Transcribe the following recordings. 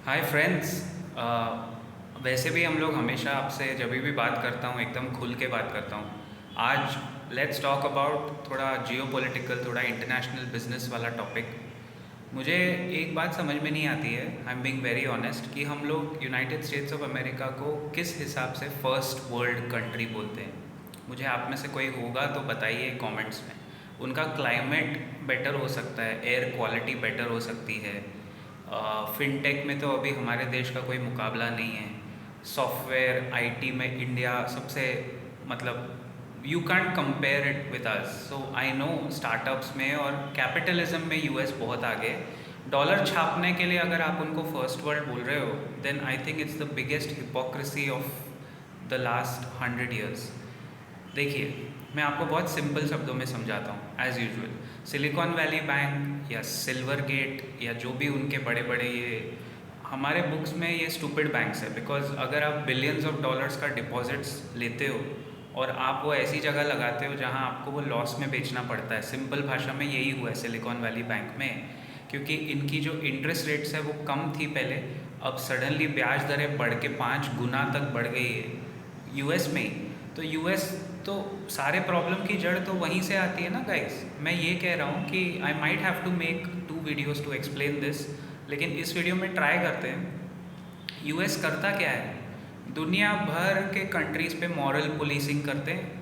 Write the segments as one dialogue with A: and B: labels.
A: Hi friends. वैसे भी हम लोग हमेशा आपसे जब भी बात करता हूँ एकदम खुल के बात करता हूँ। आज लेट्स टॉक अबाउट थोड़ा जियोपॉलिटिकल, थोड़ा इंटरनेशनल बिजनेस वाला टॉपिक। मुझे एक बात समझ में नहीं आती है, I am being very honest, कि हम लोग यूनाइटेड स्टेट्स ऑफ अमेरिका को किस हिसाब से फर्स्ट वर्ल्ड कंट्री बोलते हैं। मुझे आप में से कोई होगा तो बताइए कमेंट्स में। उनका क्लाइमेट बेटर हो सकता है, एयर क्वालिटी बेटर हो सकती है, फिनटेक में तो अभी हमारे देश का कोई मुकाबला नहीं है। सॉफ्टवेयर आईटी में इंडिया सबसे, मतलब you can't compare it with us. So I know startups में और कैपिटलिज्म में यूएस बहुत आगे। डॉलर छापने के लिए अगर आप उनको फर्स्ट वर्ल्ड बोल रहे हो, then I think it's the biggest hypocrisy of the last 100 years। देखिए, मैं आपको बहुत सिंपल शब्दों में समझाता हूँ as usual. Silicon valley bank या सिल्वर गेट या जो भी उनके बड़े बड़े ये हमारे बुक्स में ये स्टूपिड बैंक्स है, बिकॉज अगर आप बिलियंस ऑफ डॉलर्स का डिपॉजिट्स लेते हो और आप वो ऐसी जगह लगाते हो जहाँ आपको वो लॉस में बेचना पड़ता है। सिंपल भाषा में यही हुआ है सिलिकॉन वैली बैंक में, क्योंकि इनकी जो इंटरेस्ट रेट्स है वो कम थी पहले, अब सडनली ब्याज दरें बढ़ के 5 गुना तक बढ़ गई है यूएस में ही। तो यूएस तो सारे प्रॉब्लम की जड़ तो वहीं से आती है ना गाइस। मैं ये कह रहा हूँ कि I might have to make 2 videos to explain this, लेकिन इस वीडियो में ट्राई करते हैं। यूएस करता क्या है, दुनिया भर के कंट्रीज़ पे मॉरल पुलिसिंग करते हैं।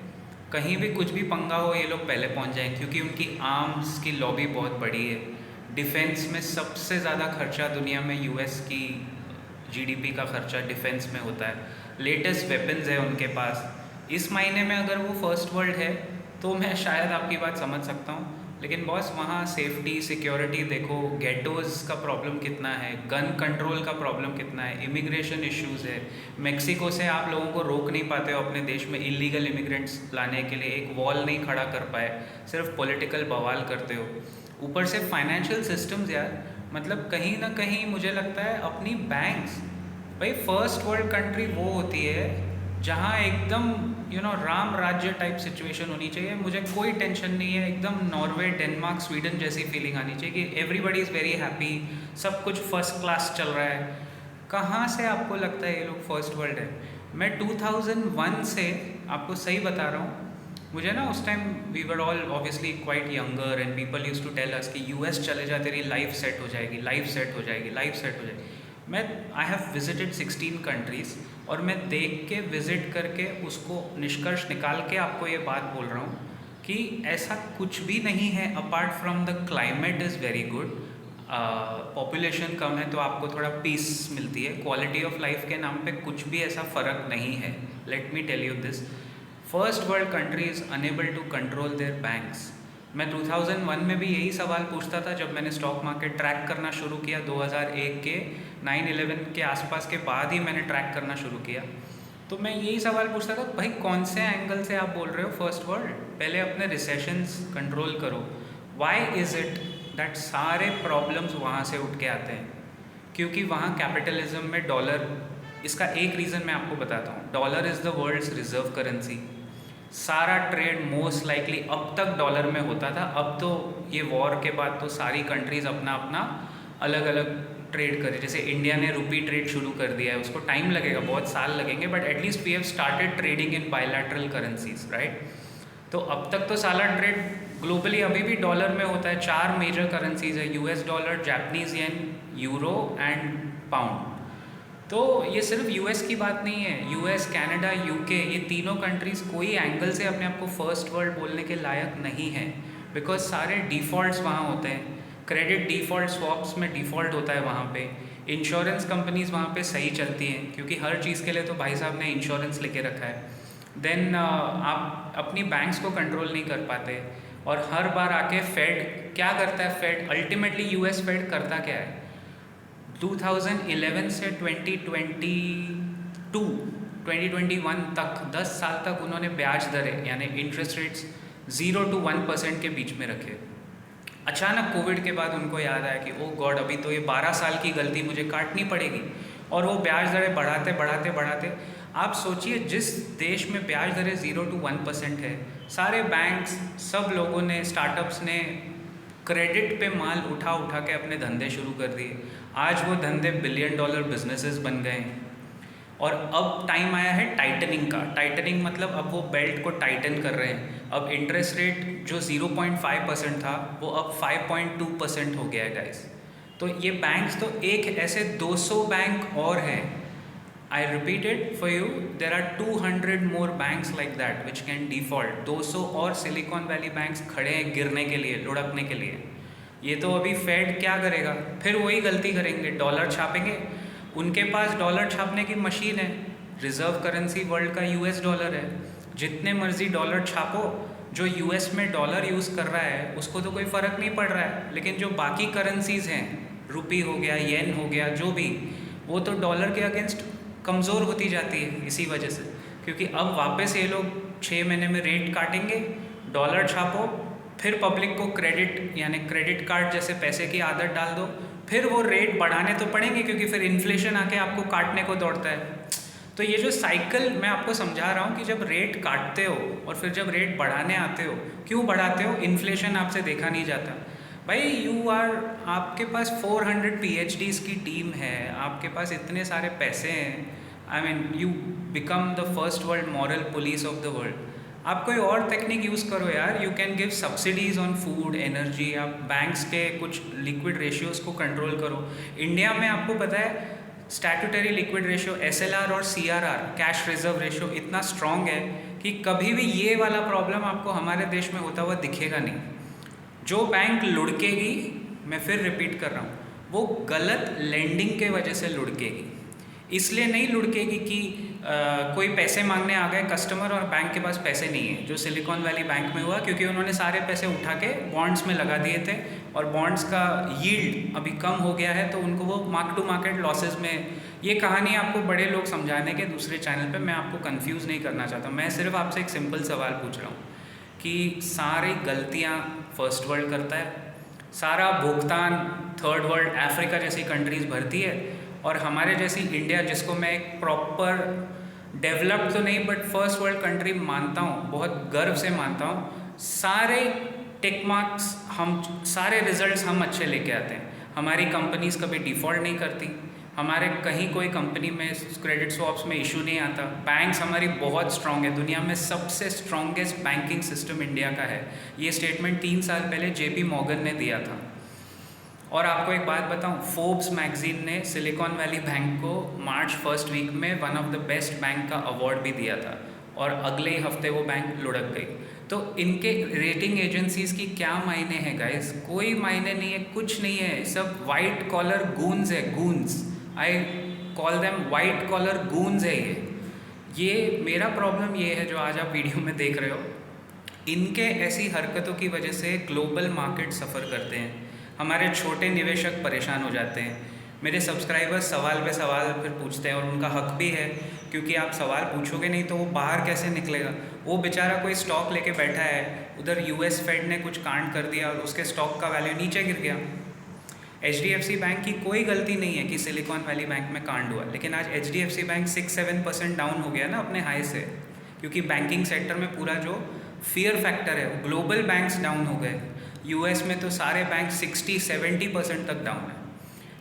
A: कहीं भी कुछ भी पंगा हो ये लोग पहले पहुंच जाएं, क्योंकि उनकी आर्म्स की लॉबी बहुत बड़ी है। डिफेंस में सबसे ज़्यादा खर्चा दुनिया में यूएस की जीडीपी का खर्चा डिफेंस में होता है। लेटेस्ट वेपन्स है उनके पास। इस महीने में अगर वो फर्स्ट वर्ल्ड है तो मैं शायद आपकी बात समझ सकता हूँ, लेकिन बॉस वहाँ सेफ्टी सिक्योरिटी देखो, गेटोज़ का प्रॉब्लम कितना है, गन कंट्रोल का प्रॉब्लम कितना है, इमिग्रेशन इश्यूज़ है। मेक्सिको से आप लोगों को रोक नहीं पाते हो अपने देश में इलीगल इमिग्रेंट्स लाने के लिए, एक वॉल नहीं खड़ा कर पाए, सिर्फ पॉलिटिकल बवाल करते हो। ऊपर से फाइनेंशियल सिस्टम्स यार, मतलब कहीं ना कहीं मुझे लगता है अपनी बैंक्स, भाई फर्स्ट वर्ल्ड कंट्री वो होती है जहाँ एकदम राम राज्य टाइप सिचुएशन होनी चाहिए। मुझे कोई टेंशन नहीं है, एकदम नॉर्वे डेनमार्क स्वीडन जैसी फीलिंग आनी चाहिए कि एवरीबडी इज़ वेरी हैप्पी, सब कुछ फर्स्ट क्लास चल रहा है। कहाँ से आपको लगता है ये लोग फर्स्ट वर्ल्ड है? मैं 2001 से आपको सही बता रहा हूँ। मुझे ना उस time we were all obviously quite younger and people use to tell us कि यूएस चले जा, तेरी लाइफ सेट हो जाएगी, लाइफ सेट हो जाएगी, लाइफ सेट हो जाएगी। मैं आई हैव विजिटेड 16 कंट्रीज़ और मैं देख के विज़िट करके उसको निष्कर्ष निकाल के आपको ये बात बोल रहा हूँ कि ऐसा कुछ भी नहीं है apart from the climate is very good. Population कम है तो आपको थोड़ा पीस मिलती है, क्वालिटी ऑफ लाइफ के नाम पे कुछ भी ऐसा फ़र्क नहीं है। Let me tell you this, first world country is unable to control their banks. मैं 2001 में भी यही सवाल पूछता था जब मैंने स्टॉक मार्केट ट्रैक करना शुरू किया। 2001 के 9/11 के आसपास के बाद ही मैंने ट्रैक करना शुरू किया। तो मैं यही सवाल पूछता था, भाई कौन से एंगल से आप बोल रहे हो फर्स्ट वर्ल्ड? पहले अपने रिसेशंस कंट्रोल करो। वाई इज़ इट दैट सारे प्रॉब्लम्स वहाँ से उठ के आते हैं? क्योंकि वहाँ कैपिटलिज्म में डॉलर, इसका एक रीज़न मैं आपको बताता हूँ। Dollar is the world's reserve currency. सारा ट्रेड मोस्ट लाइकली अब तक डॉलर में होता था। अब तो ये वॉर के बाद तो सारी कंट्रीज़ अपना अपना अलग अलग ट्रेड करे। जैसे इंडिया ने रुपी ट्रेड शुरू कर दिया है, उसको टाइम लगेगा, बहुत साल लगेंगे, but at least we have started trading in bilateral currencies, right? तो अब तक तो सारा ट्रेड ग्लोबली अभी भी डॉलर में होता है। 4 मेजर करेंसीज है, US dollar, Japanese yen, euro and pound. तो ये सिर्फ यूएस की बात नहीं है, यूएस, कनाडा, यूके, ये तीनों कंट्रीज़ कोई एंगल से अपने आप को फर्स्ट वर्ल्ड बोलने के लायक नहीं है, बिकॉज सारे डिफ़ॉल्ट्स वहाँ होते हैं। क्रेडिट डिफ़ॉल्ट स्वॉप्स में डिफ़ॉल्ट होता है वहाँ पे। इंश्योरेंस कंपनीज़ वहाँ पे सही चलती हैं, क्योंकि हर चीज़ के लिए तो भाई साहब ने इंश्योरेंस लेके रखा है। देन आप अपनी बैंक्स को कंट्रोल नहीं कर पाते, और हर बार आके फेड क्या करता है? फेड अल्टीमेटली, यूएस फेड करता क्या है? 2011 से 2021 तक 10 साल तक उन्होंने ब्याज दरें यानी इंटरेस्ट रेट्स 0 to 1% के बीच में रखे। अचानक कोविड के बाद उनको याद आया कि ओ गॉड, अभी तो ये 12 साल की गलती मुझे काटनी पड़ेगी, और वो ब्याज दरें बढ़ाते बढ़ाते बढ़ाते, आप सोचिए जिस देश में ब्याज दरें 0 to 1% है, सारे बैंक्स, सब लोगों ने, स्टार्टअप्स ने क्रेडिट पे माल उठा उठा के अपने धंधे शुरू कर दिए। आज वो धंधे बिलियन डॉलर बिजनेसेस बन गए हैं। और अब टाइम आया है टाइटनिंग का। टाइटनिंग मतलब अब वो बेल्ट को टाइटन कर रहे हैं। अब इंटरेस्ट रेट जो 0.5% था वो अब 5.2% हो गया है गाइस। तो ये बैंक्स तो एक ऐसे 200 बैंक और हैं। I repeat it for you, there are 200 more banks like that which can default. 200 और सिलिकॉन वैली बैंक्स खड़े हैं गिरने के लिए, लुढ़कने के लिए। ये तो अभी फेड क्या करेगा, फिर वही गलती करेंगे, डॉलर छापेंगे। उनके पास डॉलर छापने की मशीन है, रिजर्व करेंसी वर्ल्ड का यूएस डॉलर है। जितने मर्जी डॉलर छापो, जो यूएस में डॉलर यूज़ कर रहा है उसको तो कोई फ़र्क नहीं पड़ रहा है, लेकिन जो बाकी करेंसीज़ हैं, रुपी हो गया, येन हो गया, जो भी, वो तो डॉलर के अगेंस्ट कमज़ोर होती जाती है इसी वजह से। क्योंकि अब वापस ये लोग 6 महीने में रेट काटेंगे, डॉलर छापो, फिर पब्लिक को क्रेडिट यानी क्रेडिट कार्ड जैसे पैसे की आदत डाल दो, फिर वो रेट बढ़ाने तो पड़ेंगे क्योंकि फिर इन्फ्लेशन आके आपको काटने को दौड़ता है। तो ये जो साइकिल मैं आपको समझा रहा हूँ कि जब रेट काटते हो और फिर जब रेट बढ़ाने आते हो, क्यों बढ़ाते हो? इन्फ्लेशन आपसे देखा नहीं जाता भाई। आपके पास 400 PhDs की टीम है, आपके पास इतने सारे पैसे हैं। I mean you become the first world moral police of the world. आप कोई और टेक्निक यूज़ करो यार। You can give subsidies on food, energy. आप बैंक्स के कुछ लिक्विड रेशियोज़ को कंट्रोल करो। इंडिया में आपको पता है स्टैट्यूटरी लिक्विड रेशियो SLR और CRR, कैश रिजर्व रेशियो, इतना स्ट्रॉन्ग है कि कभी भी ये वाला प्रॉब्लम आपको हमारे देश में होता हुआ दिखेगा नहीं। जो बैंक लुढ़केगी, मैं फिर रिपीट कर रहा हूँ, वो गलत लेंडिंग के वजह से लुढ़केगी। इसलिए नहीं लुढ़केगी कि कोई पैसे मांगने आ गए कस्टमर और बैंक के पास पैसे नहीं है, जो सिलिकॉन वैली बैंक में हुआ, क्योंकि उन्होंने सारे पैसे उठा के बॉन्ड्स में लगा दिए थे और बॉन्ड्स का यील्ड अभी कम हो गया है, तो उनको वो मार्क टू मार्केट लॉसेज में। ये कहानी आपको बड़े लोग समझाने के दूसरे चैनल पे, मैं आपको कंफ्यूज नहीं करना चाहता। मैं सिर्फ आपसे एक सिंपल सवाल पूछ रहा हूँ कि सारी गलतियाँ फर्स्ट वर्ल्ड करता है, सारा भुगतान थर्ड वर्ल्ड अफ्रीका जैसी कंट्रीज़ भरती है, और हमारे जैसी इंडिया, जिसको मैं एक प्रॉपर डेवलप्ड तो नहीं बट फर्स्ट वर्ल्ड कंट्री मानता हूँ, बहुत गर्व से मानता हूँ, सारे टिक मार्क्स, हम सारे रिजल्ट्स हम अच्छे लेके आते हैं। हमारी कंपनीज कभी डिफ़ॉल्ट नहीं करती, हमारे कहीं कोई कंपनी में क्रेडिट स्वॉप्स में इशू नहीं आता। बैंक्स हमारी बहुत स्ट्रॉन्ग है, दुनिया में सबसे स्ट्रॉन्गेस्ट बैंकिंग सिस्टम इंडिया का है। ये स्टेटमेंट 3 साल पहले JP मॉर्गन ने दिया था। और आपको एक बात बताऊं, फोर्ब्स मैगजीन ने सिलिकॉन वैली बैंक को मार्च फर्स्ट वीक में one of the best bank का अवार्ड भी दिया था, और अगले ही हफ्ते वो बैंक लुढ़क गई। तो इनके रेटिंग एजेंसीज की क्या मायने हैं गाइस? कोई मायने नहीं है, कुछ नहीं है, सब वाइट कॉलर गून्स है, goons. I call them white collar goons है ये मेरा प्रॉब्लम ये है जो आज आप वीडियो में देख रहे हो। इनके ऐसी हरकतों की वजह से ग्लोबल मार्केट सफ़र करते हैं, हमारे छोटे निवेशक परेशान हो जाते हैं। मेरे सब्सक्राइबर्स सवाल पे सवाल फिर पूछते हैं, और उनका हक भी है, क्योंकि आप सवाल पूछोगे नहीं तो वो बाहर कैसे निकलेगा। वो बेचारा कोई स्टॉक लेके बैठा है, उधर US फेड ने कुछ कांड कर दिया और उसके स्टॉक का वैल्यू नीचे गिर गया। HDFC बैंक की कोई गलती नहीं है कि सिलिकॉन वैली बैंक में कांड हुआ, लेकिन आज HDFC बैंक 6-7% डाउन हो गया ना अपने हाई से, क्योंकि बैंकिंग सेक्टर में पूरा जो फियर फैक्टर है, ग्लोबल बैंक्स डाउन हो गए। US में तो सारे बैंक 60-70% तक डाउन है।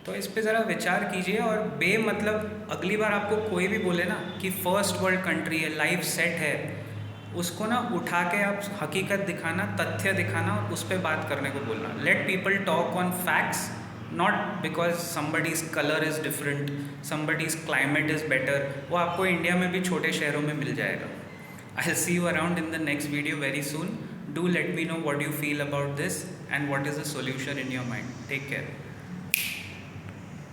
A: तो इस पे ज़रा विचार कीजिए, और बेमतलब अगली बार आपको कोई भी बोले ना कि फर्स्ट वर्ल्ड कंट्री है, लाइफ सेट है, उसको ना उठा के आप हकीकत दिखाना, तथ्य दिखाना, और उस पर बात करने को बोलना। Let people talk on facts, not because somebody's colour is different, somebody's climate is better. वो आपको इंडिया में भी छोटे शहरों में मिल जाएगा। I'll see you around in the next video very soon. Do let me know what you feel about this and what is the solution in your mind. Take care.